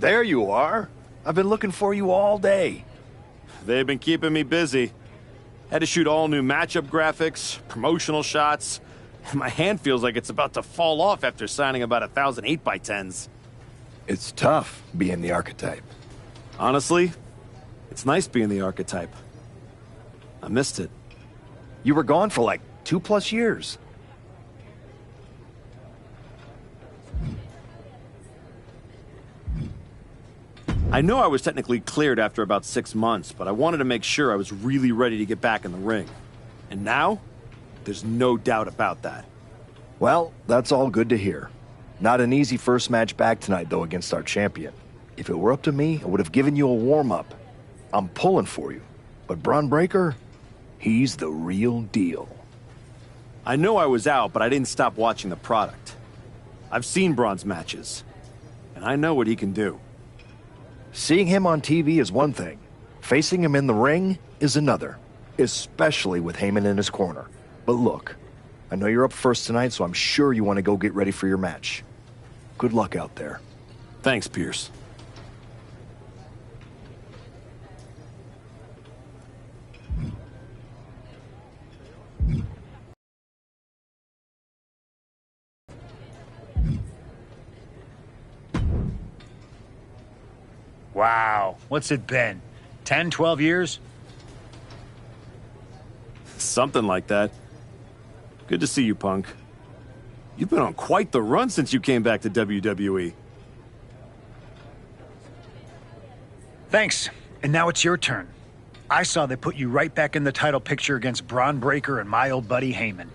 There you are. I've been looking for you all day. They've been keeping me busy. Had to shoot all new matchup graphics, promotional shots. My hand feels like it's about to fall off after signing about 1,000 8x10s. It's tough being the archetype. Honestly, it's nice being the archetype. I missed it. You were gone for like 2+ years. I know I was technically cleared after about 6 months, but I wanted to make sure I was really ready to get back in the ring. And now, there's no doubt about that. Well, that's all good to hear. Not an easy first match back tonight, though, against our champion. If it were up to me, I would have given you a warm-up. I'm pulling for you. But Braun Breaker, he's the real deal. I know I was out, but I didn't stop watching the product. I've seen Braun's matches, and I know what he can do. Seeing him on TV is one thing. Facing him in the ring is another, especially with Heyman in his corner. But look, I know you're up first tonight, so I'm sure you want to go get ready for your match. Good luck out there. Thanks, Pierce. Wow, what's it been? 10, 12 years? Something like that. Good to see you, Punk. You've been on quite the run since you came back to WWE. Thanks, and now it's your turn. I saw they put you right back in the title picture against Braun Breaker and my old buddy Heyman.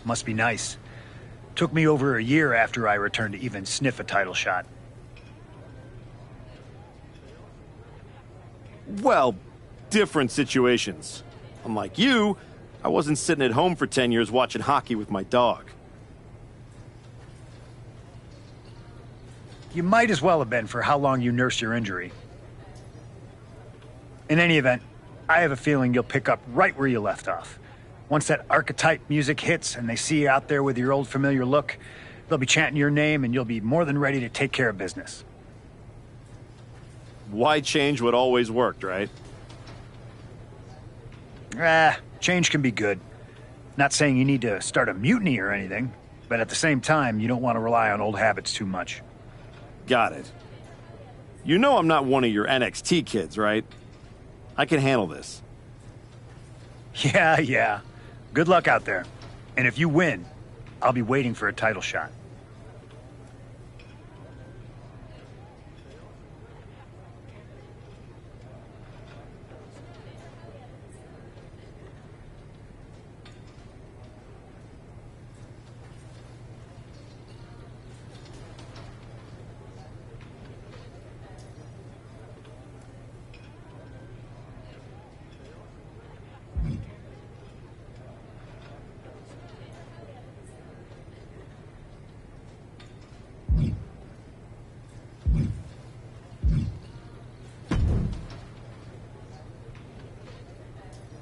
Must be nice. Took me over a year after I returned to even sniff a title shot. Well, different situations. Unlike you, I wasn't sitting at home for 10 years watching hockey with my dog. You might as well have been for how long you nursed your injury. In any event, I have a feeling you'll pick up right where you left off. Once that archetype music hits and they see you out there with your old familiar look, they'll be chanting your name and you'll be more than ready to take care of business. Why change what always worked, right? Change can be good. Not saying you need to start a mutiny or anything, but at the same time, you don't want to rely on old habits too much. Got it. You know I'm not one of your NXT kids, right? I can handle this. Yeah. Good luck out there. And if you win, I'll be waiting for a title shot.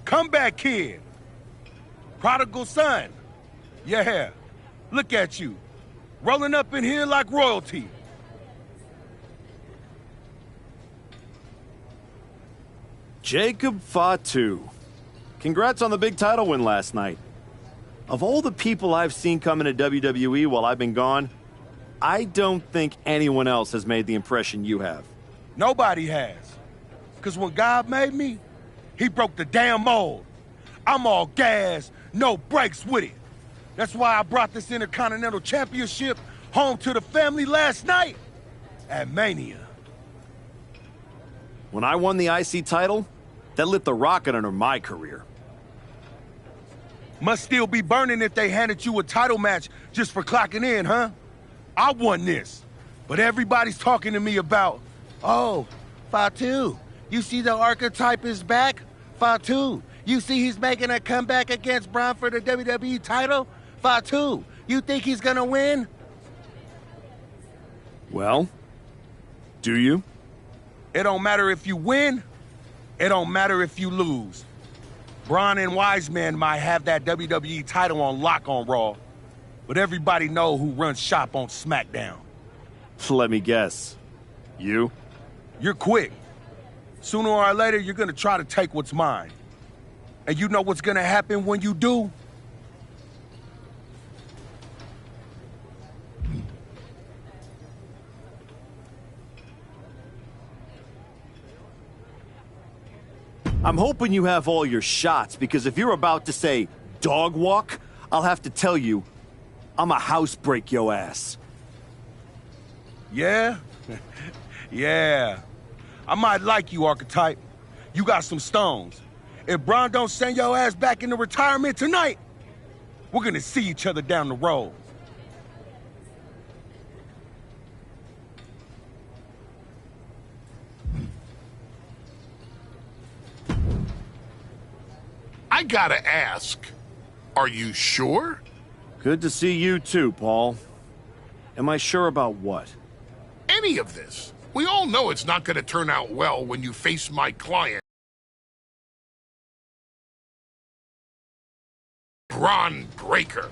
Comeback kid. Prodigal son. Yeah, look at you. Rolling up in here like royalty. Jacob Fatu. Congrats on the big title win last night. Of all the people I've seen come into WWE while I've been gone, I don't think anyone else has made the impression you have. Nobody has. Because when God made me, he broke the damn mold. I'm all gas, no brakes with it. That's why I brought this Intercontinental Championship home to the family last night at Mania. When I won the IC title, that lit the rocket under my career. Must still be burning if they handed you a title match just for clocking in, huh? I won this, but everybody's talking to me about, oh, Fatu, you see the archetype is back? Fatu, you see he's making a comeback against Braun for the WWE title? Fatu, you think he's gonna win? Well, do you? It don't matter if you win, it don't matter if you lose. Braun and Wiseman might have that WWE title on lock on Raw, but everybody know who runs shop on SmackDown. Let me guess. You? You're quick. Sooner or later, you're gonna try to take what's mine. And you know what's gonna happen when you do? I'm hoping you have all your shots, because if you're about to say dog walk, I'll have to tell you, I'ma housebreak your ass. Yeah? Yeah. I might like you, Archetype. You got some stones. If Braun don't send your ass back into retirement tonight, we're gonna see each other down the road. I gotta ask, are you sure? Good to see you too, Paul. Am I sure about what? Any of this. We all know it's not gonna turn out well when you face my client, Braun Breaker.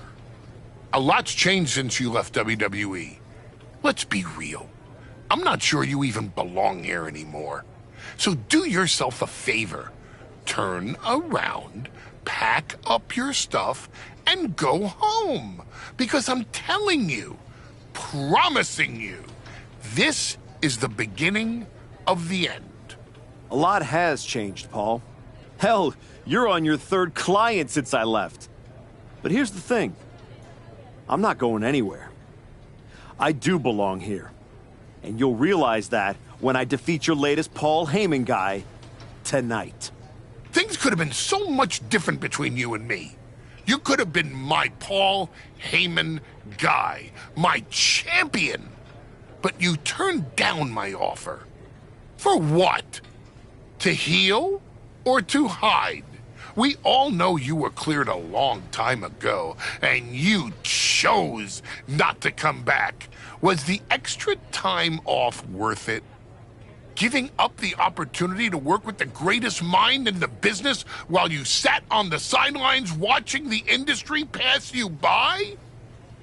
A lot's changed since you left WWE. Let's be real. I'm not sure you even belong here anymore. So do yourself a favor. Turn around, pack up your stuff, and go home. Because I'm telling you, promising you, this is the beginning of the end. A lot has changed, Paul. Hell, you're on your third client since I left. But here's the thing. I'm not going anywhere. I do belong here. And you'll realize that when I defeat your latest Paul Heyman guy tonight. Things could have been so much different between you and me. You could have been my Paul Heyman guy, my champion. But you turned down my offer. For what? To heal or to hide? We all know you were cleared a long time ago, and you chose not to come back. Was the extra time off worth it? Giving up the opportunity to work with the greatest mind in the business while you sat on the sidelines watching the industry pass you by?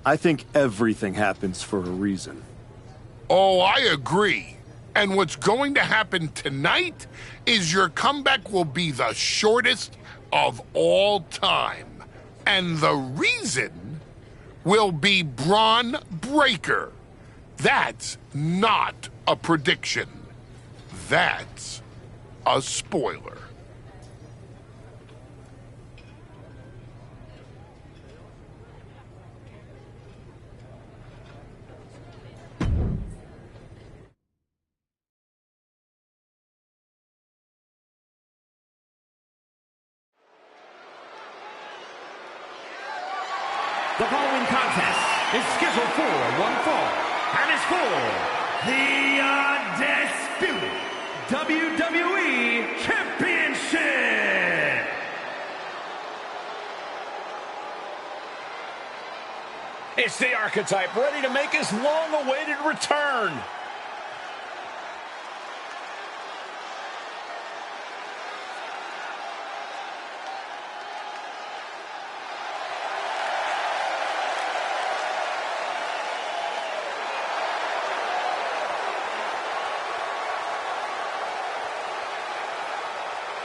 I think everything happens for a reason. Oh, I agree. And what's going to happen tonight is your comeback will be the shortest of all time. And the reason will be Braun Breaker. That's not a prediction. That's a spoiler. The following contest is scheduled for one fall and is for the undisputed WWE Championship. It's the Archetype ready to make his long-awaited return.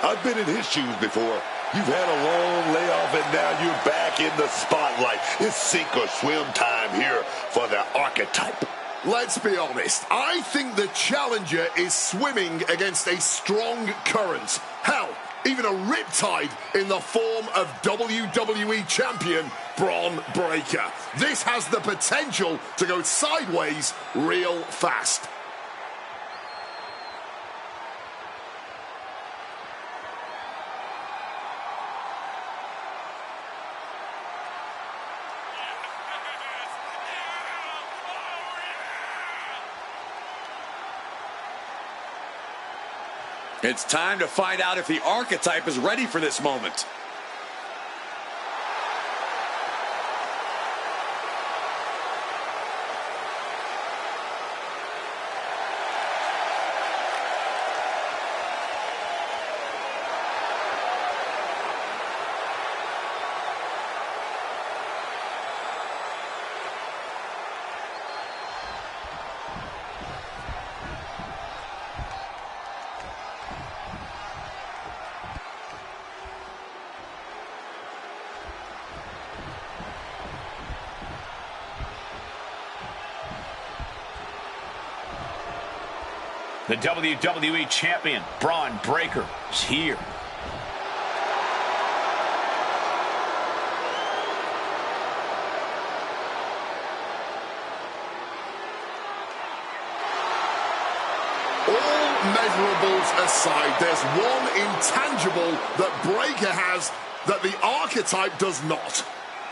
I've been in his shoes before. You've had a long layoff, and now you're back in the spotlight. It's sink or swim time here for the Archetype. Let's be honest. I think the challenger is swimming against a strong current. Hell, even a riptide in the form of WWE Champion Braun Breaker. This has the potential to go sideways real fast. It's time to find out if the Archetype is ready for this moment. The WWE Champion, Braun Breaker, is here. All measurables aside, there's one intangible that Breaker has that the Archetype does not.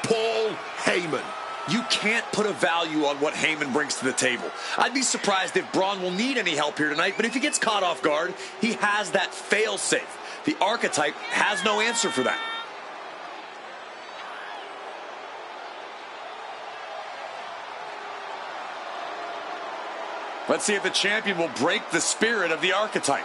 Paul Heyman. You can't put a value on what Heyman brings to the table. I'd be surprised if Braun will need any help here tonight, but if he gets caught off guard, he has that fail-safe. The Archetype has no answer for that. Let's see if the champion will break the spirit of the Archetype.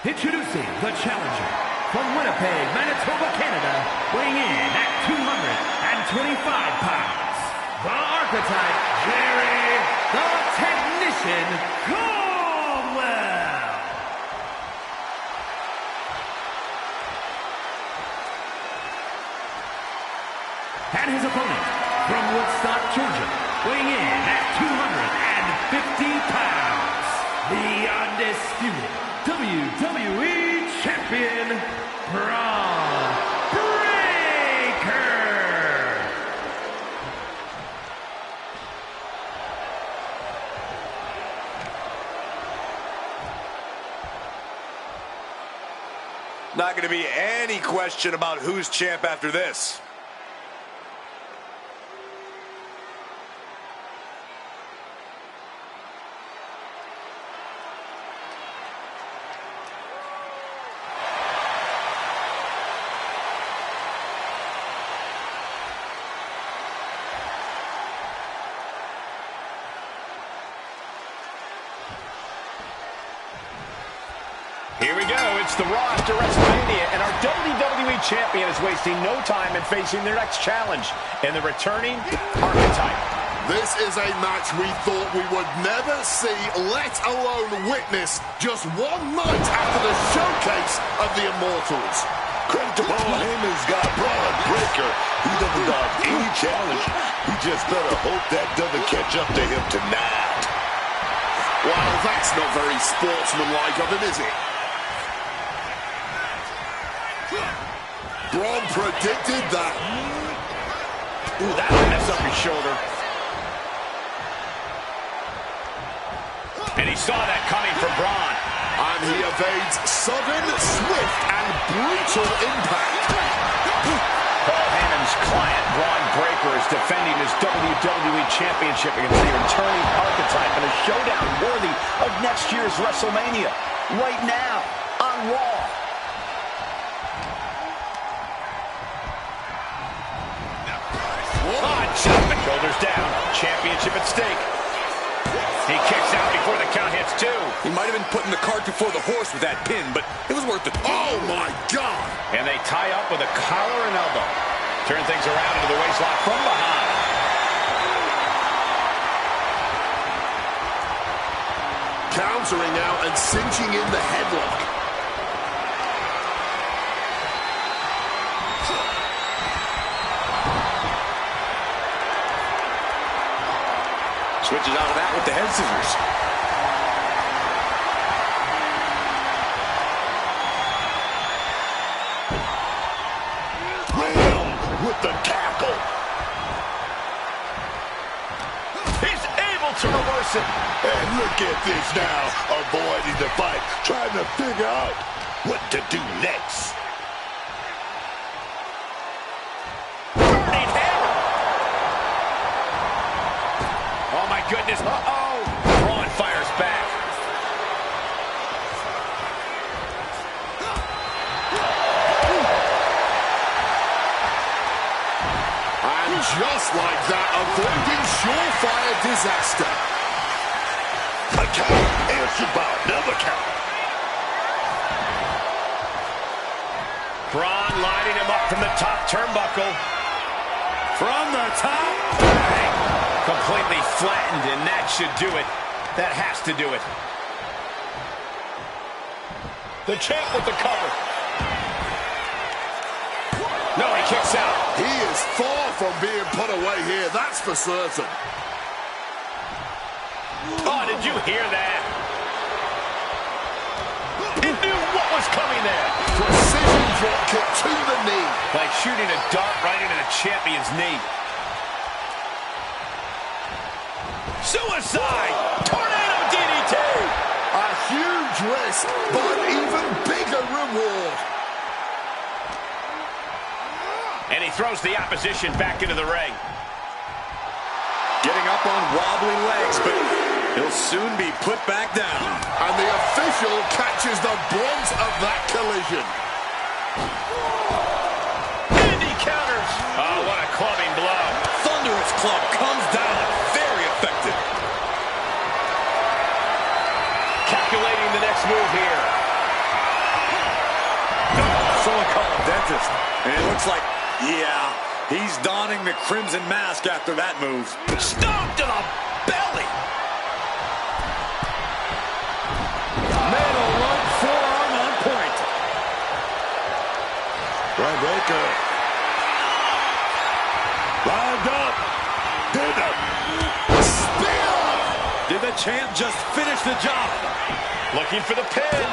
Introducing the challenger from Winnipeg, Manitoba, Canada, weighing in at 225 pounds, the Archetype, Jerry the Technician Caldwell. And his opponent from Woodstock, Georgia, weighing in at 250 pounds, the undisputed WWE Champion, Braun Breaker. Not going to be any question about who's champ after this. Here we go. It's the Raw after WrestleMania, and our WWE Champion is wasting no time in facing their next challenge in the returning Archetype. This is a match we thought we would never see, let alone witness, just one night after the showcase of the Immortals. Credit to Paul Heyman's got Braun Breaker. He doesn't dodge any challenge. He just better hope that doesn't catch up to him tonight. Well, that's not very sportsmanlike of him, is it? Braun predicted that. Ooh, that'll mess up your shoulder. And he saw that coming from Braun. And he evades sudden, swift, and brutal impact. Paul Heyman's client, Braun Breaker, is defending his WWE Championship against the returning Archetype in a showdown worthy of next year's WrestleMania. Right now, on Raw. Shoulders down. Championship at stake. He kicks out before the count hits two. He might have been putting the cart before the horse with that pin, but it was worth it. Oh, my God. And they tie up with a collar and elbow. Turn things around into the waistlock from behind. Countering out and cinching in the headlock. Switches out of that with the head scissors. Bam! With the tackle. He's able to reverse it. And look at this now. Avoiding the fight. Trying to figure out what to do next. Goodness. Uh-oh. Braun fires back. just like that, avoiding surefire disaster. A count, answered by another count. Braun lining him up from the top turnbuckle. From the top. Bang. Completely flattened, and that should do it. That has to do it. The champ with the cover. No, he kicks out. He is far from being put away here, that's for certain. Oh, did you hear that? He knew what was coming there. Precision drop kick to the knee. Like shooting a dart right into the champion's knee. Suicide! Tornado DDT! A huge risk, but an even bigger reward. And he throws the opposition back into the ring. Getting up on wobbly legs, but he'll soon be put back down. And the official catches the brunt of that collision. And he counters. Oh, what a clubbing blow. Thunderous club comes down. Very effective. Calculating the next move here. Someone call a dentist. And it looks like, yeah, he's donning the crimson mask after that move. Stomp to the belly. Metal right forearm on point. Brian Breaker. Lined up. Did it. Spear! Did the champ just finish the job? Looking for the pin.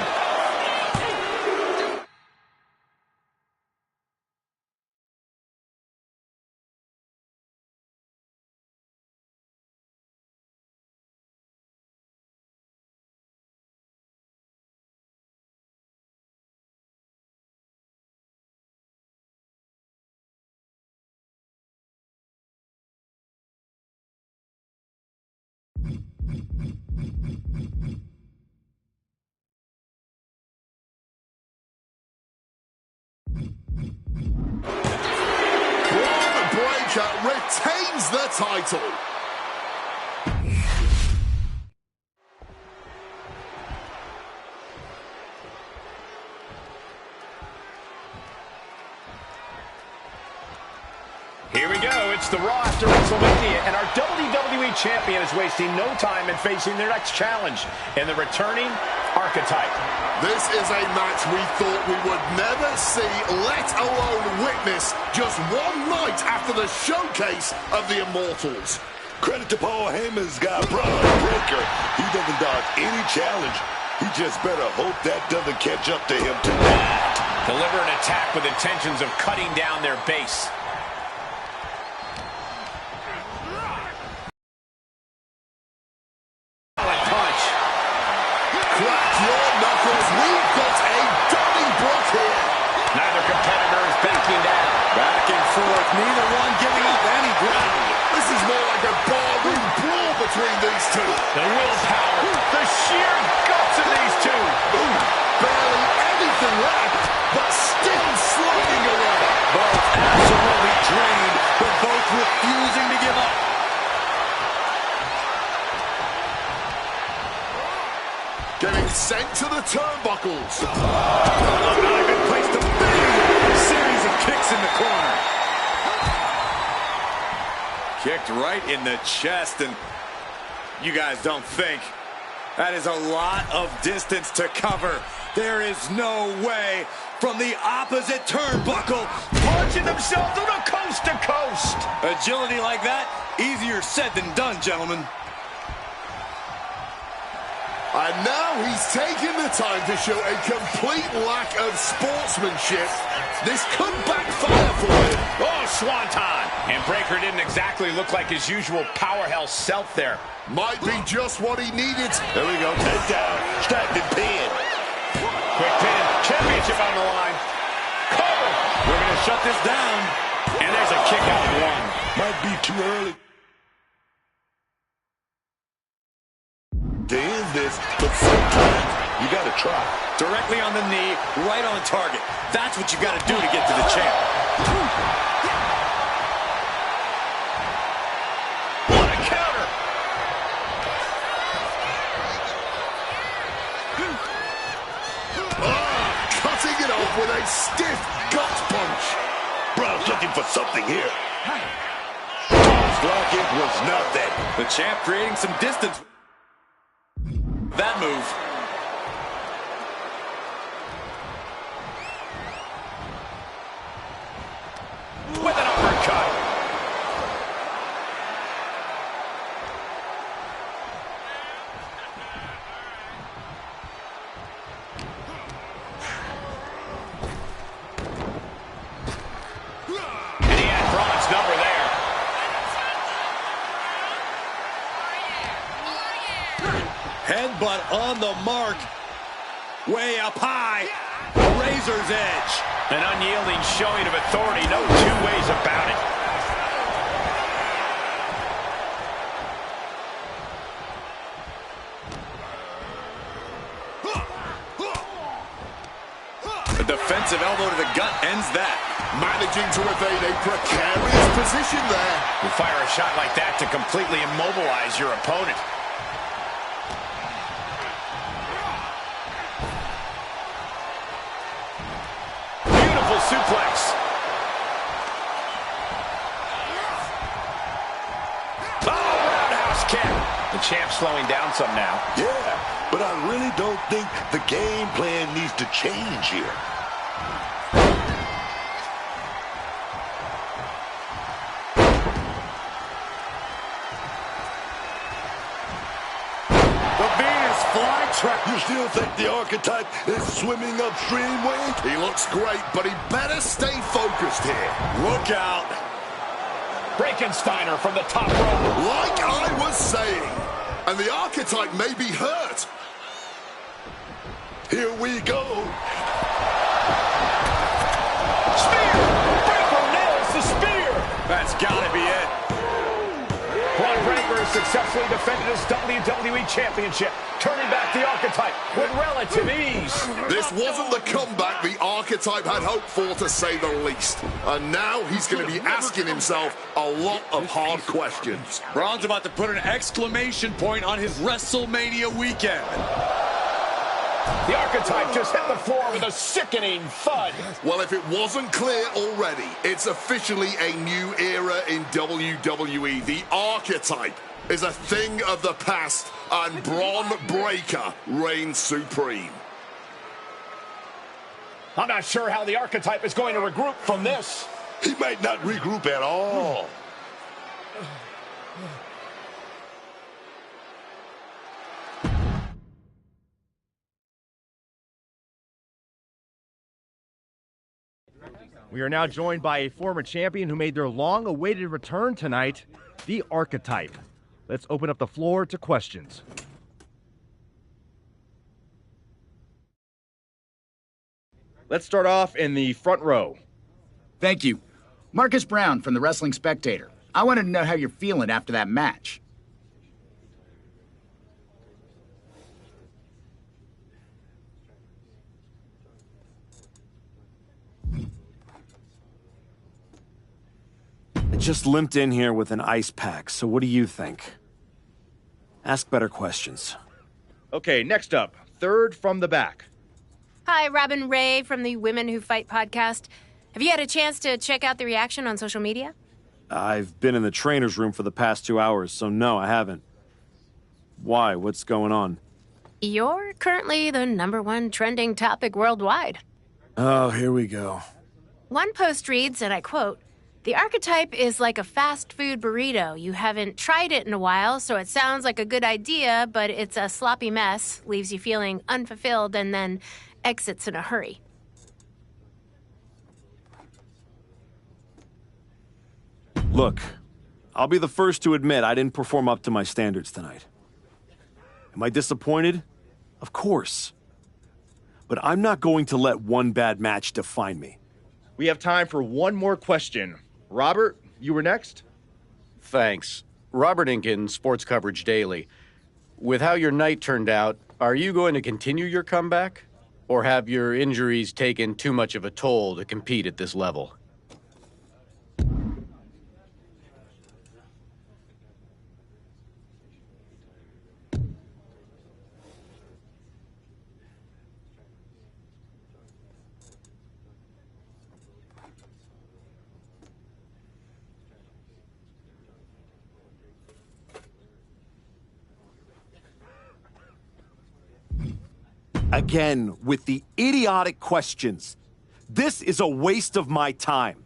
Braun Breaker retains the title. Here we go. It's the Raw after WrestleMania, and our WWE Champion is wasting no time in facing their next challenge in the returning Archetype. This is a match we thought we would never see, let alone witness, just one night after the showcase of the Immortals. Credit to Paul Heyman's guy, Braun Breaker. He doesn't dodge any challenge. He just better hope that doesn't catch up to him tonight. Deliver an attack with intentions of cutting down their base. Neither one giving up any ground. This is more like a barroom brawl between these two. The willpower, the sheer guts of these two. Ooh, barely anything left, but still sliding away. Both absolutely drained, but both refusing to give up. Getting sent to the turnbuckles. Oh, not a good place to be. Series of kicks in the corner. Kicked right in the chest, and you guys don't think. That is a lot of distance to cover. There is no way from the opposite turnbuckle. Punching themselves on a coast to coast. Agility like that, easier said than done, gentlemen. And now he's taken the time to show a complete lack of sportsmanship. This could backfire for him. Oh, swanton. And Breaker didn't exactly look like his usual powerhouse self there. Might be just what he needed. There we go. Takedown. Stacked and pinned. Quick pin. Championship on the line. Cover. We're going to shut this down. And there's a kick out of one. Might be too early to end this, but sometimes you got to try. Directly on the knee, right on target. That's what you got to do to get to the champ. it off with a stiff gut punch. Brown's looking for something here. Looks like it was nothing. The champ creating some distance. That move. With an uppercut. And he had Braun's number there. Headbutt on the mark. Way up high. Razor's edge. An unyielding showing of authority, no two ways about it. A defensive elbow to the gut ends that. Managing to evade a precarious position there. You fire a shot like that to completely immobilize your opponent. Beautiful suplex. Oh, roundhouse kick. The champ slowing down some now. Yeah, but I really don't think the game plan needs to change here. Flytrap. You still think the archetype is swimming upstream, Wade? He looks great, but he better stay focused here. Look out. Frankensteiner from the top rope. Like I was saying, and the archetype may be hurt. Here we go. Spear! Breaker nails the spear! That's gotta be it. Braun Breaker has successfully defended his WWE Championship, turning back the archetype with relative ease. This wasn't the comeback the archetype had hoped for, to say the least. And now he's going to be asking himself a lot of hard questions. Braun's about to put an exclamation point on his WrestleMania weekend. The archetype just hit the floor with a sickening thud. Well, if it wasn't clear already, it's officially a new era in WWE. The archetype is a thing of the past, and Braun Breaker reigns supreme. I'm not sure how the archetype is going to regroup from this. He might not regroup at all. We are now joined by a former champion who made their long-awaited return tonight, the Archetype. Let's open up the floor to questions. Let's start off in the front row. Thank you. Marcus Brown from the Wrestling Spectator. I wanted to know how you're feeling after that match. I just limped in here with an ice pack, so what do you think? Ask better questions. Okay, next up, third from the back. Hi, Robin Ray from the Women Who Fight podcast. Have you had a chance to check out the reaction on social media? I've been in the trainer's room for the past 2 hours, so no, I haven't. Why? What's going on? You're currently the #1 trending topic worldwide. Oh, here we go. One post reads, and I quote, "The archetype is like a fast food burrito. You haven't tried it in a while, so it sounds like a good idea, but it's a sloppy mess, leaves you feeling unfulfilled, and then exits in a hurry." Look, I'll be the first to admit I didn't perform up to my standards tonight. Am I disappointed? Of course. But I'm not going to let one bad match define me. We have time for one more question. Robert, you were next? Thanks. Robert Inkin, Sports Coverage Daily. With how your night turned out, are you going to continue your comeback? Or have your injuries taken too much of a toll to compete at this level? Again, with the idiotic questions. This is a waste of my time.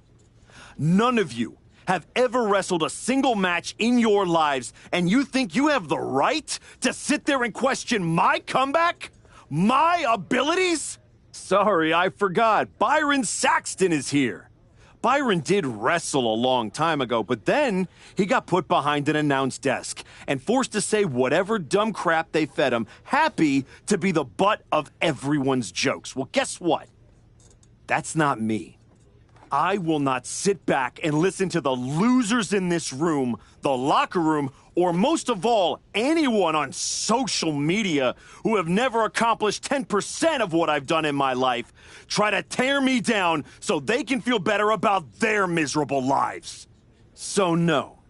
None of you have ever wrestled a single match in your lives, and you think you have the right to sit there and question my comeback? My abilities? Sorry, I forgot. Byron Saxton is here. Byron did wrestle a long time ago, but then he got put behind an announce desk and forced to say whatever dumb crap they fed him, happy to be the butt of everyone's jokes. Well, guess what? That's not me. I will not sit back and listen to the losers in this room, the locker room, or most of all, anyone on social media who have never accomplished 10% of what I've done in my life try to tear me down so they can feel better about their miserable lives. So no,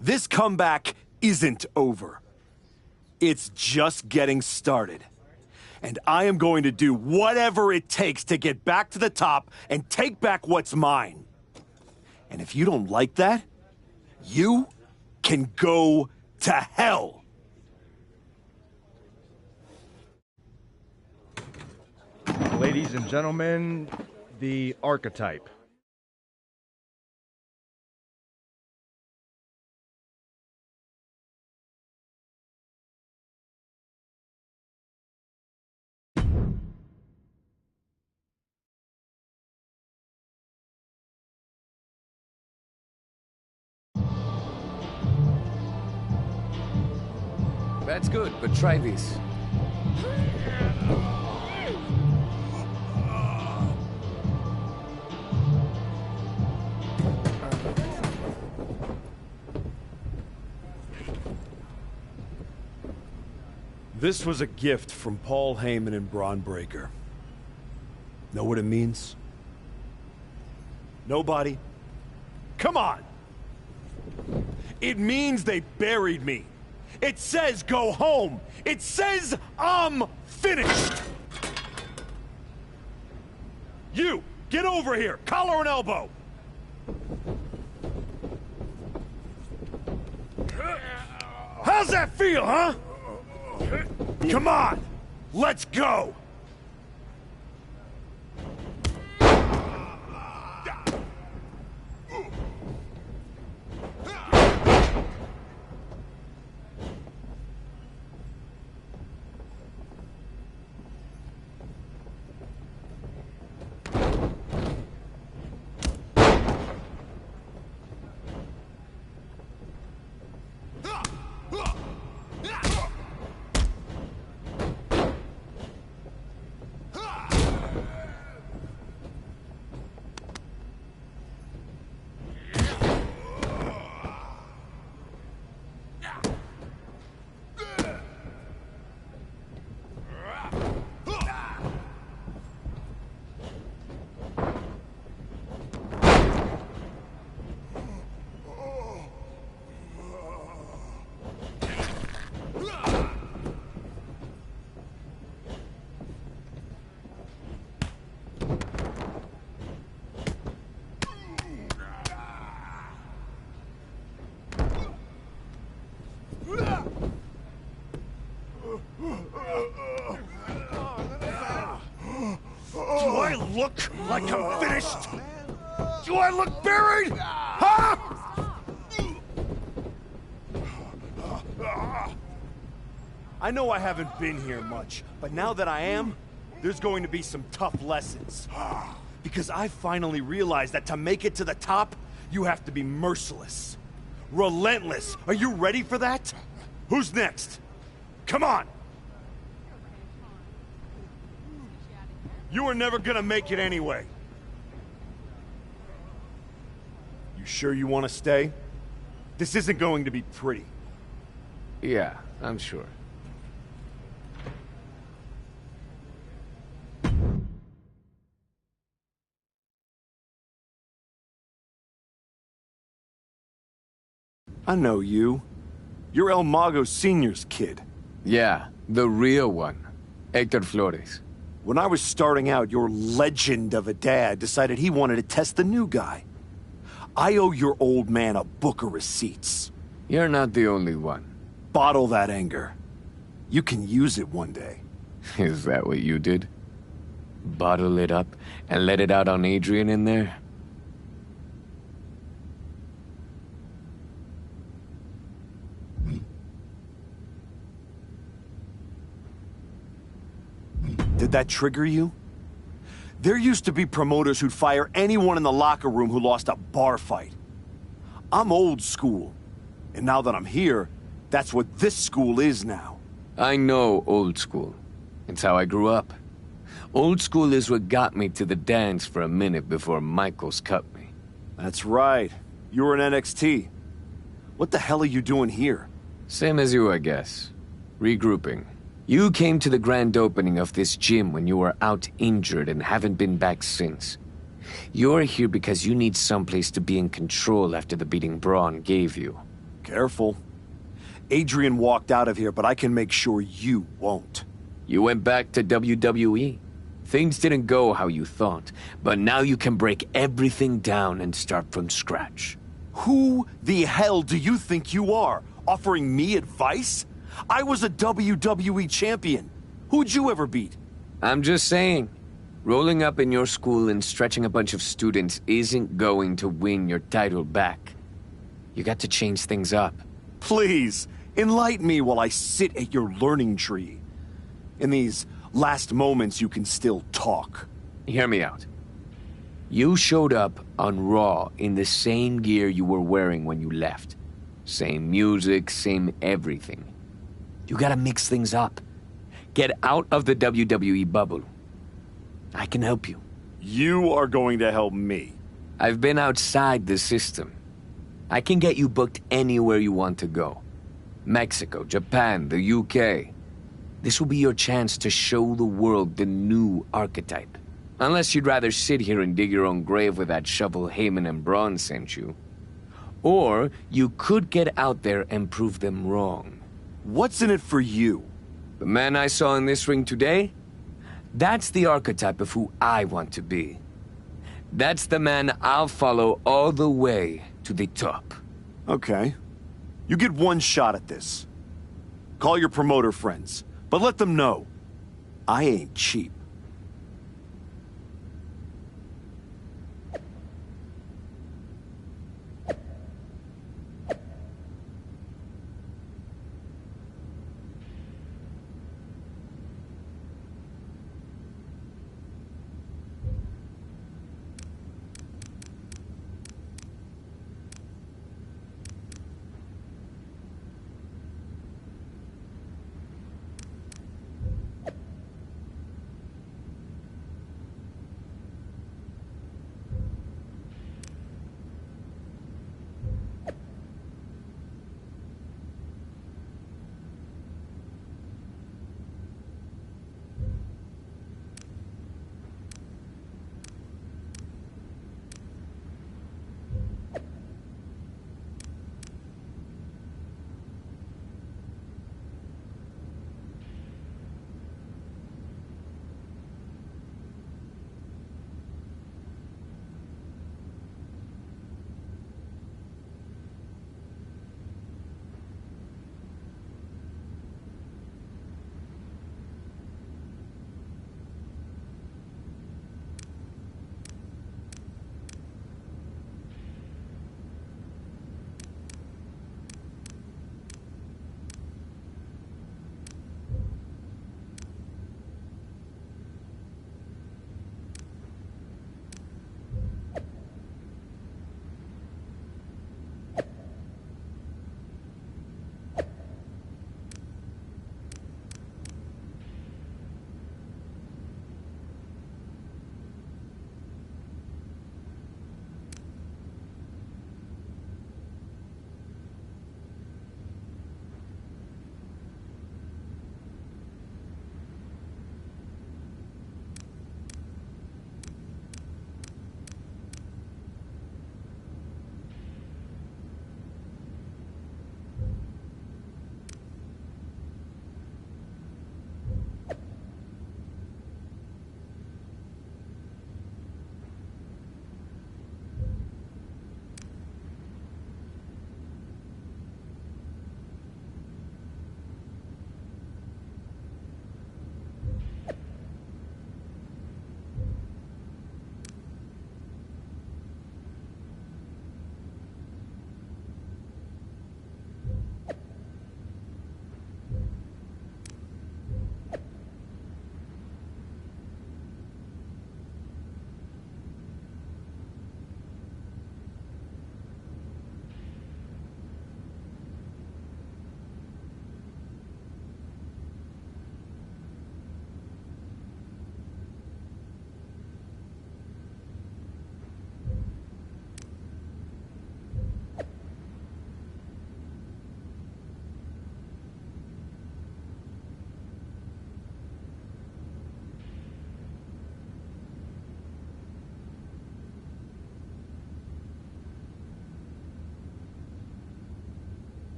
this comeback isn't over. It's just getting started. And I am going to do whatever it takes to get back to the top and take back what's mine. And if you don't like that, you can go to hell. Ladies and gentlemen, the Archetype. That's good, but try this. This was a gift from Paul Heyman and Braun Breaker. Know what it means? Nobody? Come on! It means they buried me. It says go home. It says I'm finished. You, get over here. Collar and elbow. How's that feel, huh? Come on, let's go. Do I look like I'm finished? Do I look buried? Huh? I know I haven't been here much, but now that I am, there's going to be some tough lessons. Because I finally realized that to make it to the top, you have to be merciless. Relentless. Are you ready for that? Who's next? Come on! You were never gonna make it anyway. You sure you want to stay? This isn't going to be pretty. Yeah, I'm sure. I know you. You're El Mago Sr.'s kid. Yeah, the real one. Hector Flores. When I was starting out, your legend of a dad decided he wanted to test the new guy. I owe your old man a book of receipts. You're not the only one. Bottle that anger. You can use it one day. Is that what you did? Bottle it up and let it out on Adrian in there? Did that trigger you? There used to be promoters who'd fire anyone in the locker room who lost a bar fight. I'm old school, and now that I'm here, that's what this school is now. I know old school. It's how I grew up. Old school is what got me to the dance for a minute before Michaels cut me. That's right. You were in NXT. What the hell are you doing here? Same as you, I guess. Regrouping. You came to the grand opening of this gym when you were out injured and haven't been back since. You're here because you need someplace to be in control after the beating Braun gave you. Careful. Adrian walked out of here, but I can make sure you won't. You went back to WWE. Things didn't go how you thought, but now you can break everything down and start from scratch. Who the hell do you think you are? Offering me advice? I was a WWE champion. Who'd you ever beat? I'm just saying. Rolling up in your school and stretching a bunch of students isn't going to win your title back. You got to change things up. Please, enlighten me while I sit at your learning tree. In these last moments, you can still talk. Hear me out. You showed up on Raw in the same gear you were wearing when you left. Same music, same everything. You gotta mix things up. Get out of the WWE bubble. I can help you. You are going to help me. I've been outside the system. I can get you booked anywhere you want to go. Mexico, Japan, the UK. This will be your chance to show the world the new archetype. Unless you'd rather sit here and dig your own grave with that shovel Heyman and Braun sent you. Or you could get out there and prove them wrong. What's in it for you? The man I saw in this ring today? That's the archetype of who I want to be. That's the man I'll follow all the way to the top. Okay. You get one shot at this. Call your promoter friends, but let them know I ain't cheap.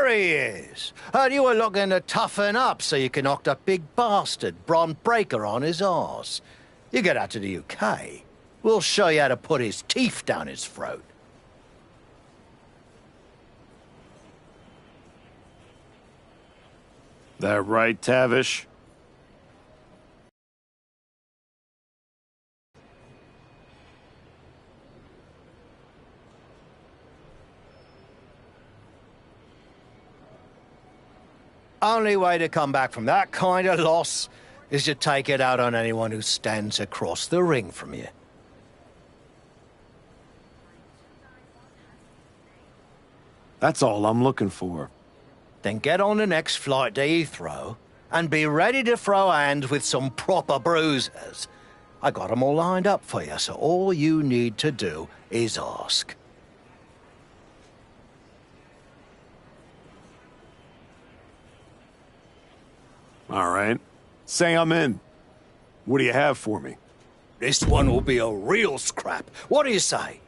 There he is. Heard you were looking to toughen up so you can knock that big bastard, Bron Breakker, on his arse. You get out to the UK, we'll show you how to put his teeth down his throat. That right, Tavish? Only way to come back from that kind of loss is to take it out on anyone who stands across the ring from you. That's all I'm looking for. Then get on the next flight to Heathrow and be ready to throw hands with some proper bruisers. I got 'em all lined up for you, so all you need to do is ask. All right. Say I'm in. What do you have for me? This one will be a real scrap. What do you say?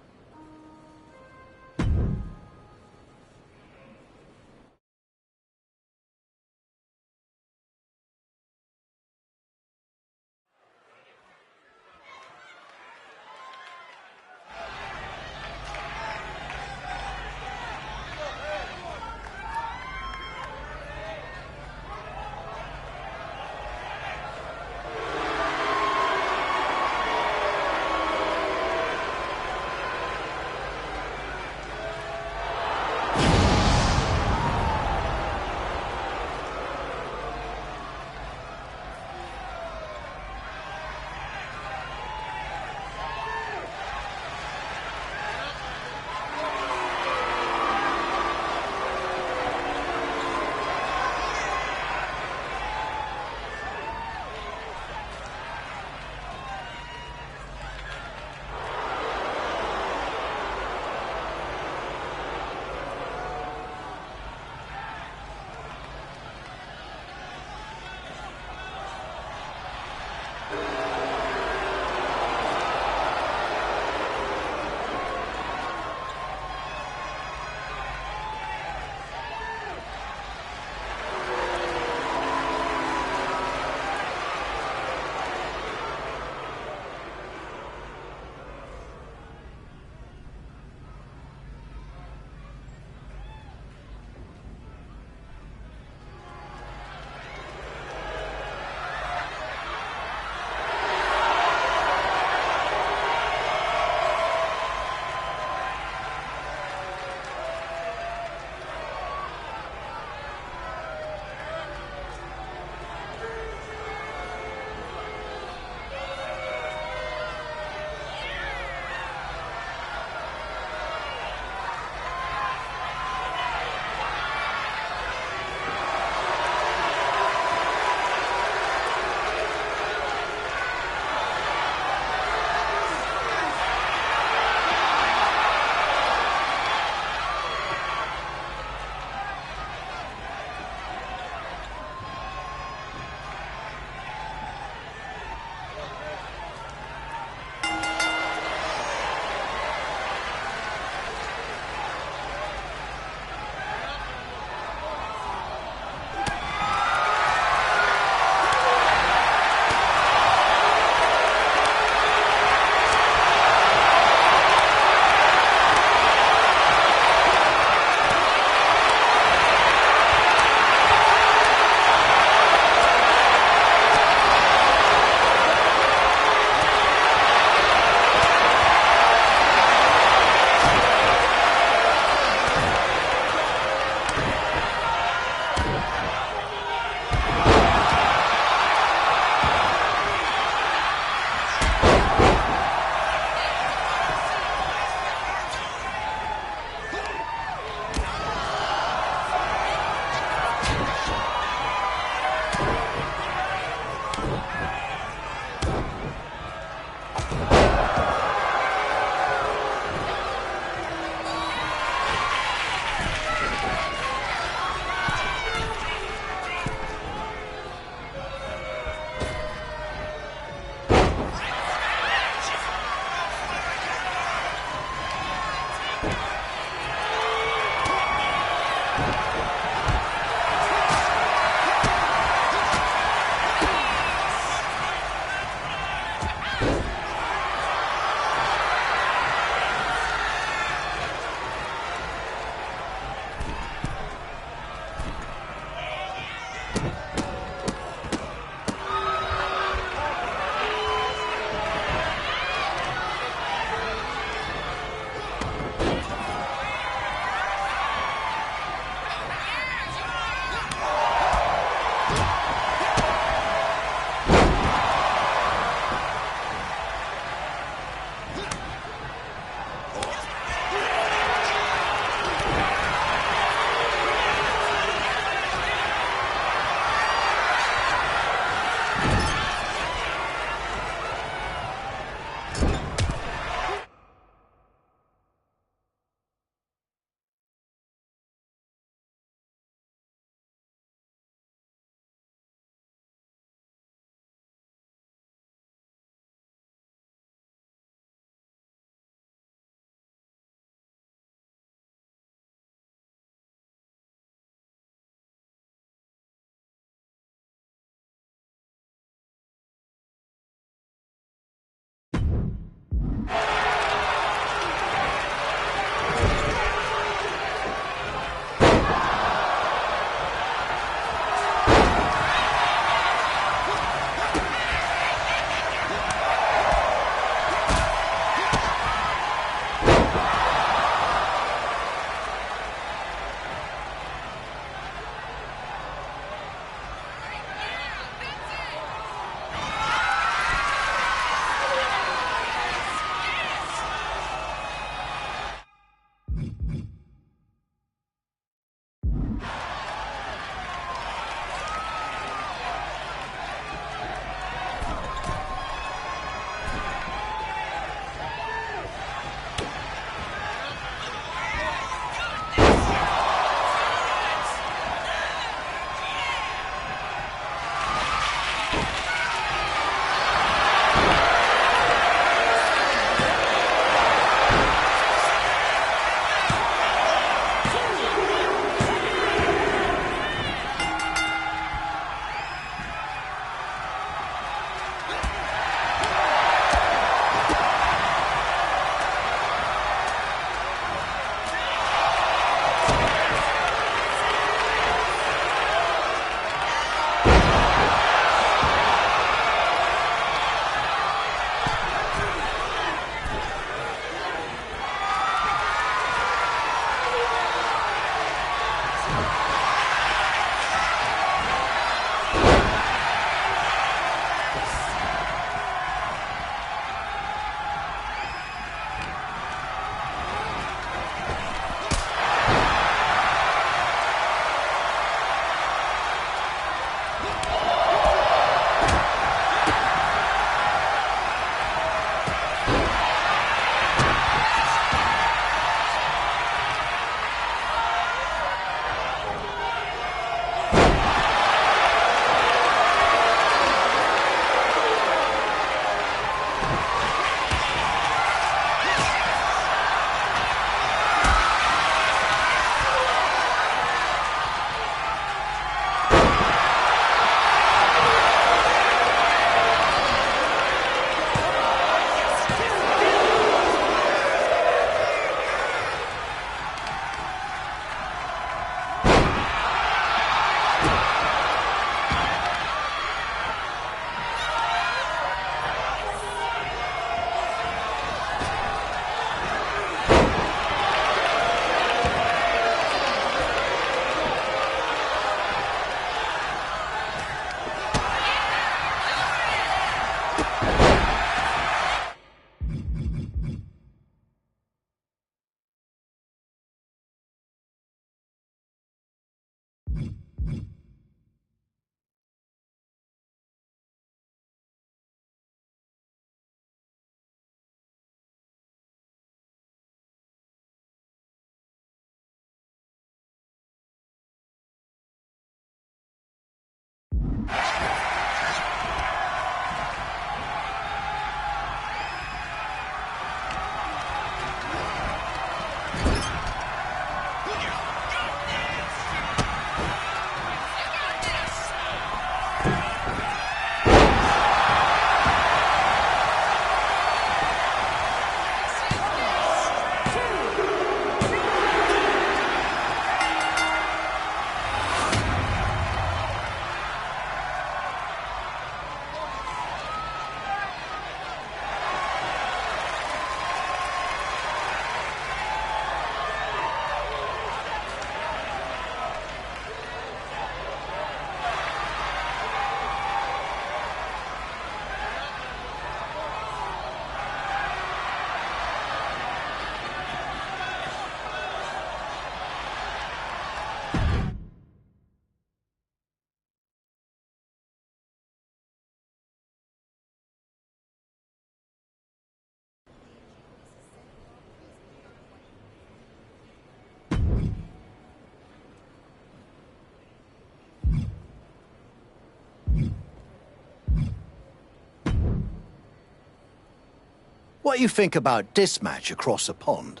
What do you think about this match across the pond?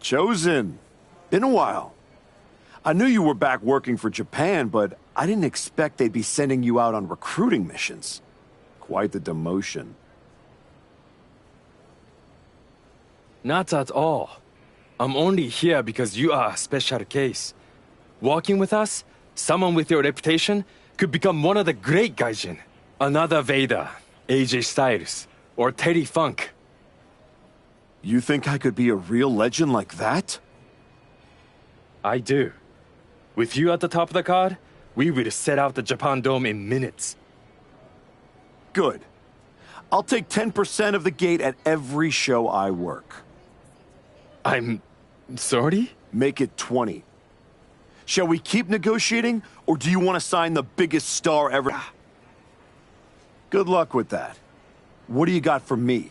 Chosen. Been a while. I knew you were back working for Japan, but I didn't expect they'd be sending you out on recruiting missions. Quite the demotion. Not at all. I'm only here because you are a special case. Walking with us, someone with your reputation could become one of the great Gaijin. Another Vader, AJ Styles, or Terry Funk. You think I could be a real legend like that? I do. With you at the top of the card, we will set out the Japan Dome in minutes. Good. I'll take 10% of the gate at every show I work. I'm sorry? Make it 20. Shall we keep negotiating, or do you want to sign the biggest star ever? Good luck with that. What do you got for me?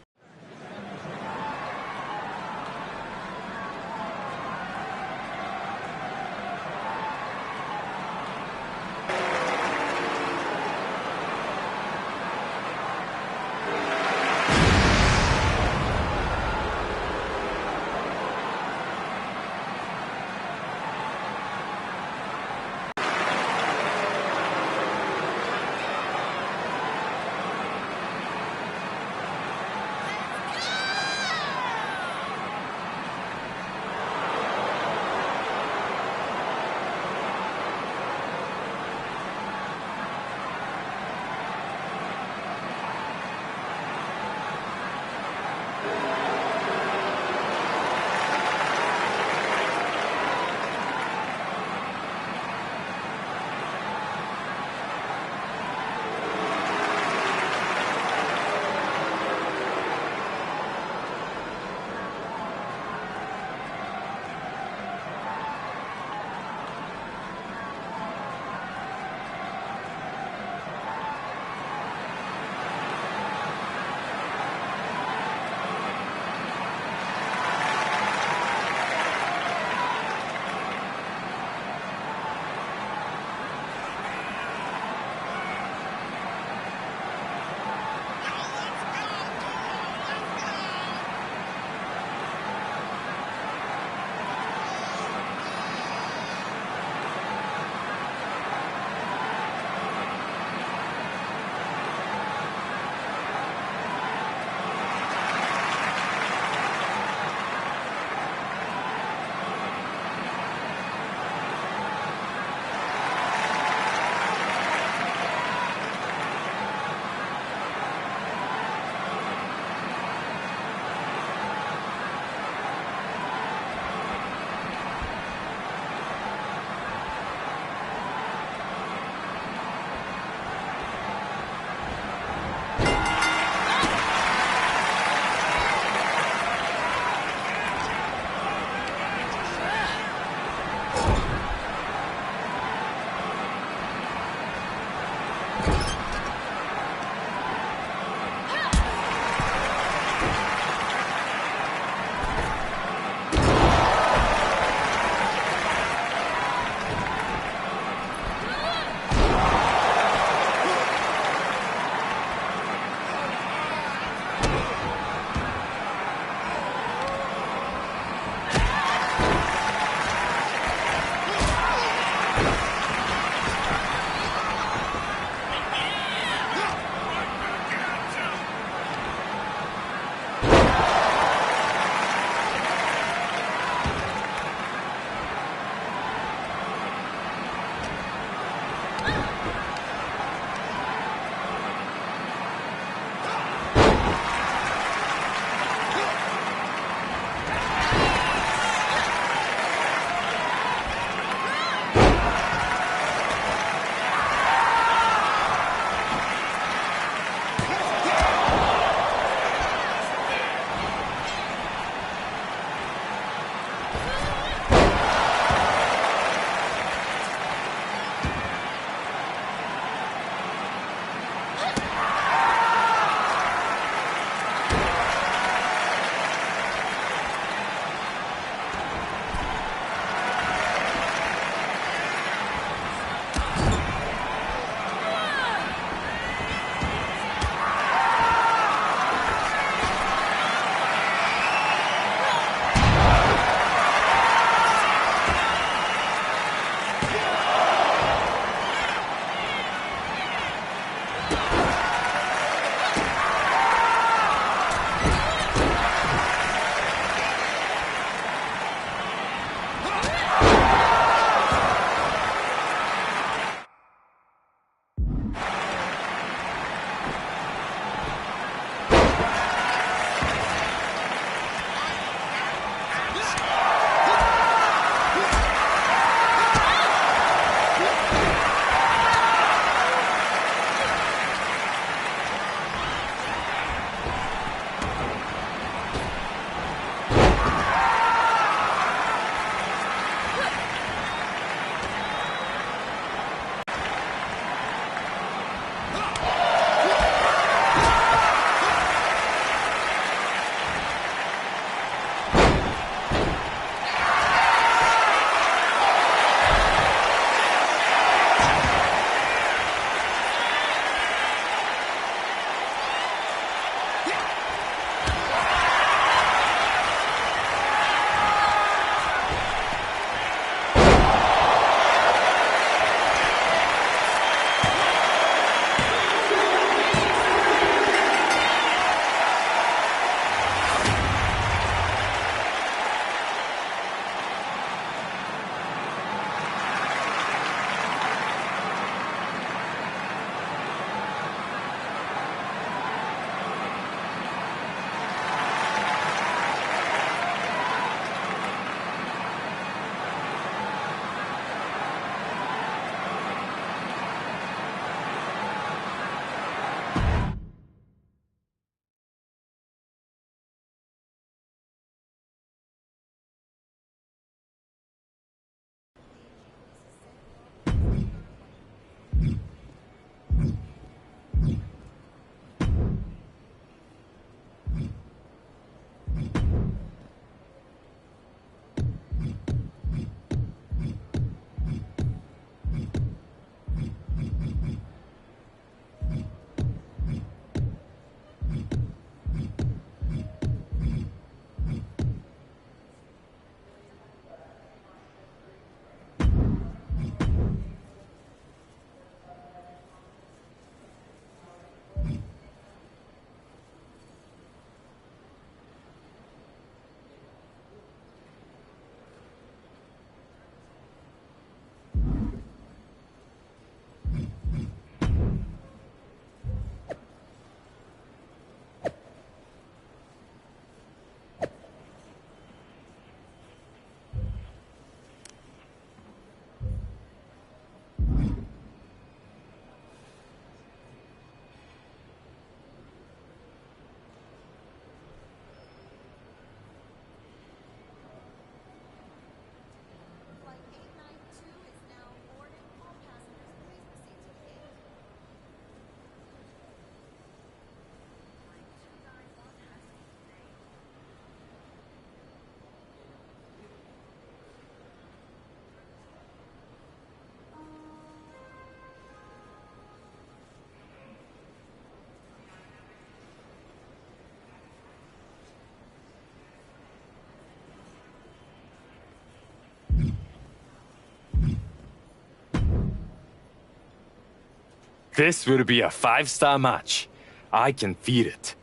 This will be a 5-star match. I can feel it.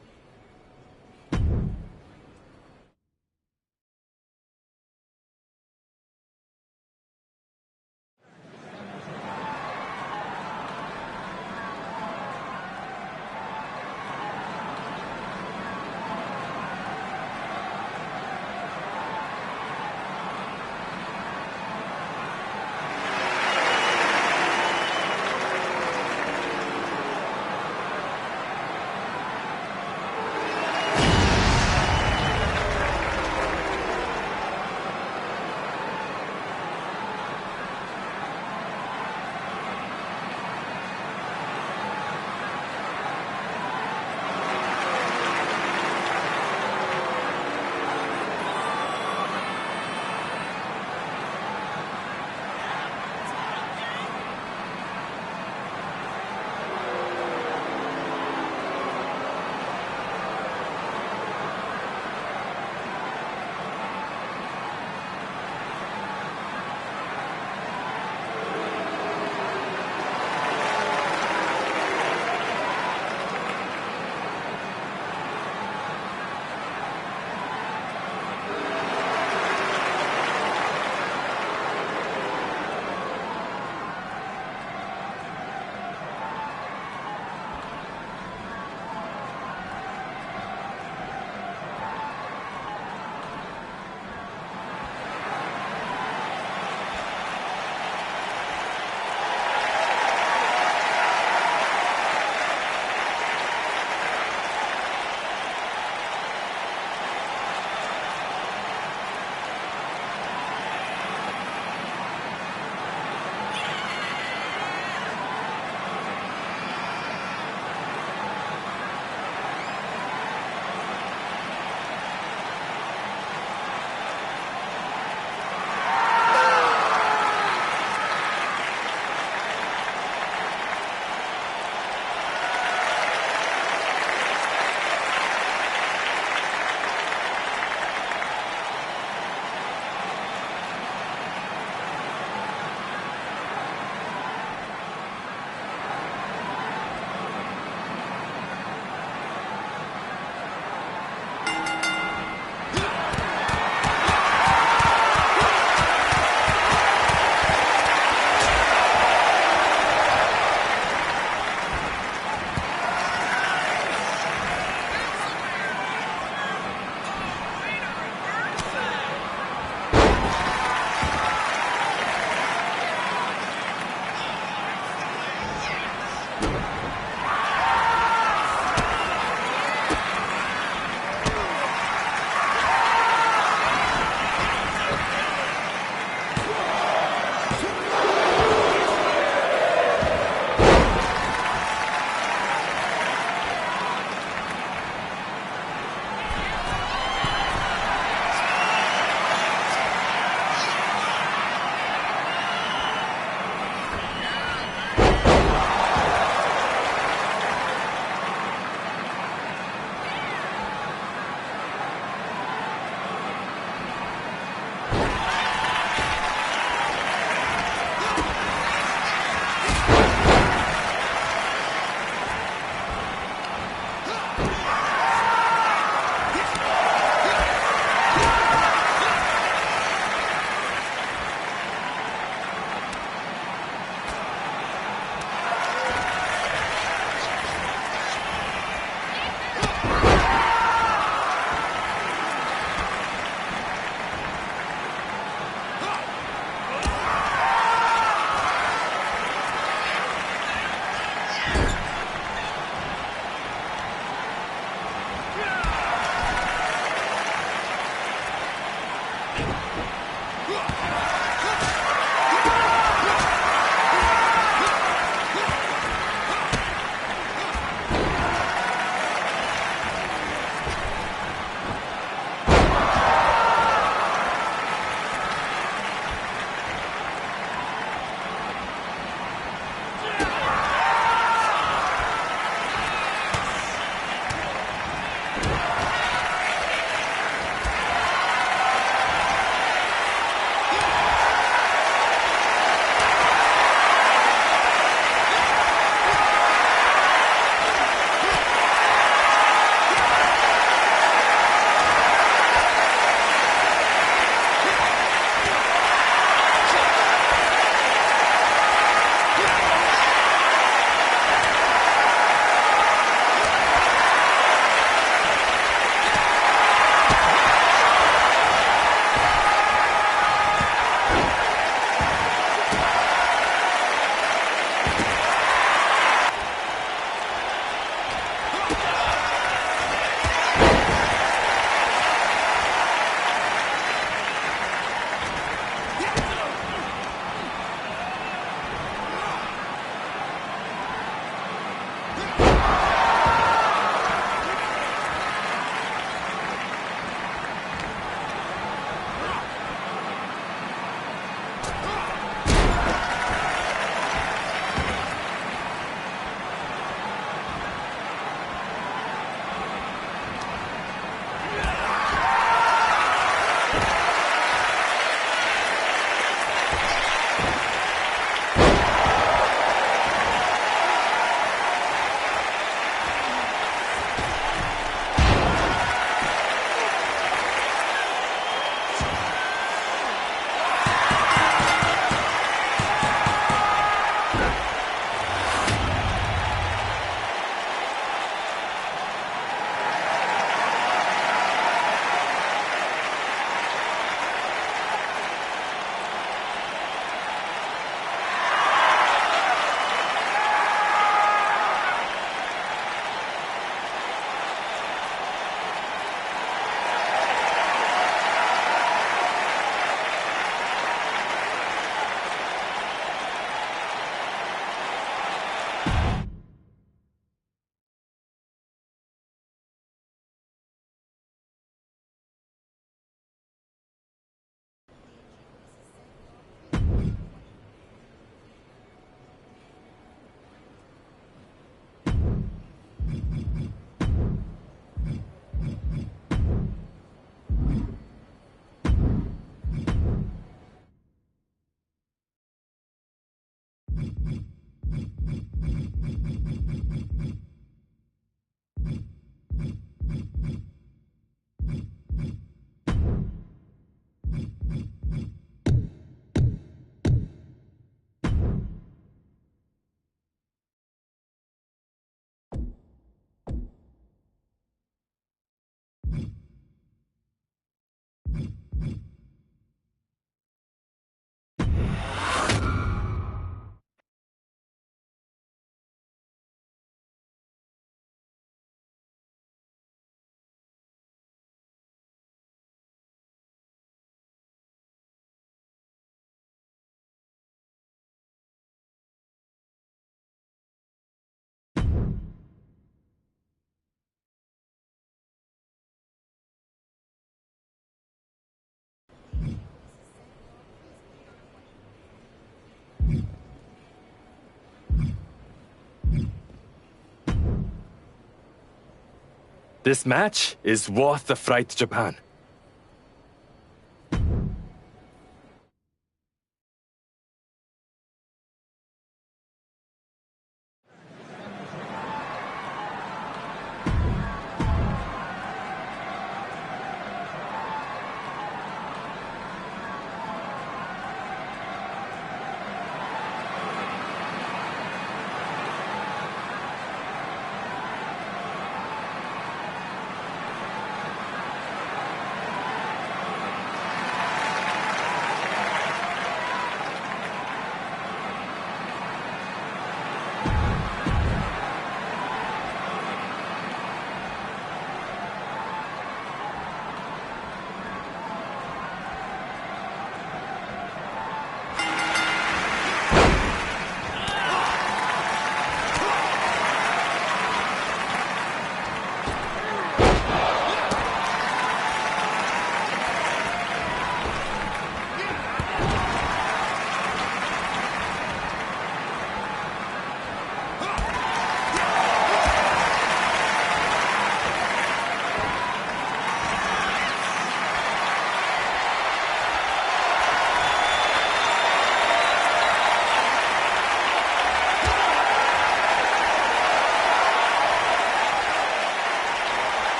This match is worth the flight to Japan.